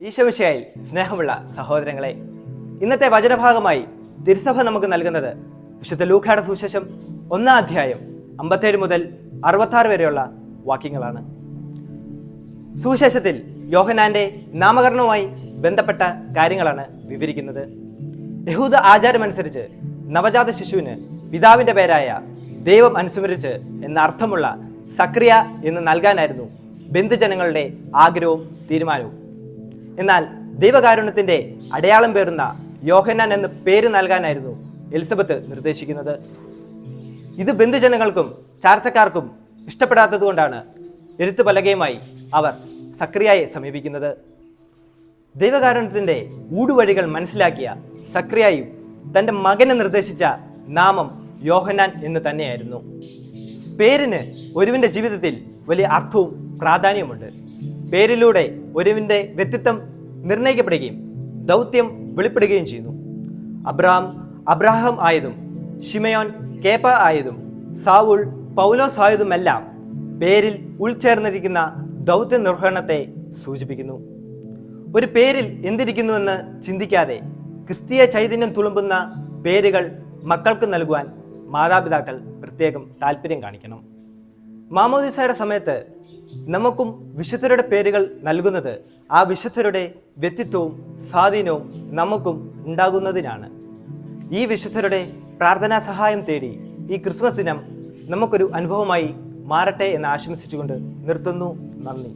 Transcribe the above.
ഈശോമിശിഹായിൽ സ്നേഹമുള്ള സഹോദരങ്ങളെ, ഇന്നത്തെ വചനഭാഗമായി തിരുസഭ നമുക്ക് നൽകുന്നത് വിശുദ്ധ ലൂക്കായുടെ സുവിശേഷം 1-ാം അധ്യായം 57 മുതൽ 66 വരെയുള്ള വാക്യങ്ങളാണ്. സുവിശേഷത്തിൽ യോഹന്നാന്റെ നാമകരണവുമായി ബന്ധപ്പെട്ട കാര്യങ്ങളാണ് വിവരിക്കുന്നത്. യഹൂദ ആചാരമനുസരിച്ച് നവജാത ശിശുവിന് പിതാവിൻ്റെ പേരായ ദൈവം അനുസ്മരിച്ച് എന്ന അർത്ഥമുള്ള സക്രിയ എന്ന് നൽകാനായിരുന്നു ബന്ധുജനങ്ങളുടെ ആഗ്രഹവും തീരുമാനവും. എന്നാൽ ദൈവകാരുണ്യത്തിൻ്റെ അടയാളം പേറുന്ന യോഹന്നാൻ എന്ന പേര് നൽകാനായിരുന്നു എലിസബത്ത് നിർദ്ദേശിക്കുന്നത്. ഇത് ബന്ധുജനങ്ങൾക്കും ചാർച്ചക്കാർക്കും ഇഷ്ടപ്പെടാത്തതുകൊണ്ടാണ് എഴുത്തുപലകയുമായി അവർ സക്രിയയെ സമീപിക്കുന്നത്. ദൈവകാരുണ്യത്തിൻ്റെ ഊടുവഴികൾ മനസ്സിലാക്കിയ സക്രിയയും തൻ്റെ മകനെ നിർദ്ദേശിച്ച നാമം യോഹന്നാൻ എന്ന് തന്നെയായിരുന്നു. പേരിന് ഒരുവിൻ്റെ ജീവിതത്തിൽ വലിയ അർത്ഥവും പ്രാധാന്യവുമുണ്ട്. പേരിലൂടെ ഒരുവിൻ്റെ വ്യക്തിത്വം നിർണയിക്കപ്പെടുകയും ദൗത്യം വെളിപ്പെടുകയും ചെയ്യുന്നു. അബ്രാഹാം ആയതും ശിമയോൻ കേപ്പ ആയതും സാവുൾ പൗലോസ് ആയതുമെല്ലാം പേരിൽ ഉൾച്ചേർന്നിരിക്കുന്ന ദൗത്യ നിർവഹണത്തെ സൂചിപ്പിക്കുന്നു. ഒരു പേരിൽ എന്തിരിക്കുന്നുവെന്ന് ചിന്തിക്കാതെ ക്രിസ്തീയ ചൈതന്യം തുളുമ്പുന്ന പേരുകൾ മക്കൾക്ക് നൽകുവാൻ മാതാപിതാക്കൾ പ്രത്യേകം താല്പര്യം കാണിക്കണം. മാമോദിസയുടെ സമയത്ത് നമുക്കും വിശുദ്ധരുടെ പേരുകൾ നൽകുന്നത് ആ വിശുദ്ധരുടെ വ്യക്തിത്വവും സ്വാധീനവും നമുക്കും ഉണ്ടാകുന്നതിനാണ്. ഈ വിശുദ്ധരുടെ പ്രാർത്ഥനാ സഹായം തേടി ഈ ക്രിസ്മസ് ദിനം നമുക്കൊരു അനുഭവമായി മാറട്ടെ എന്ന് ആശംസിച്ചുകൊണ്ട് നിർത്തുന്നു. നന്ദി.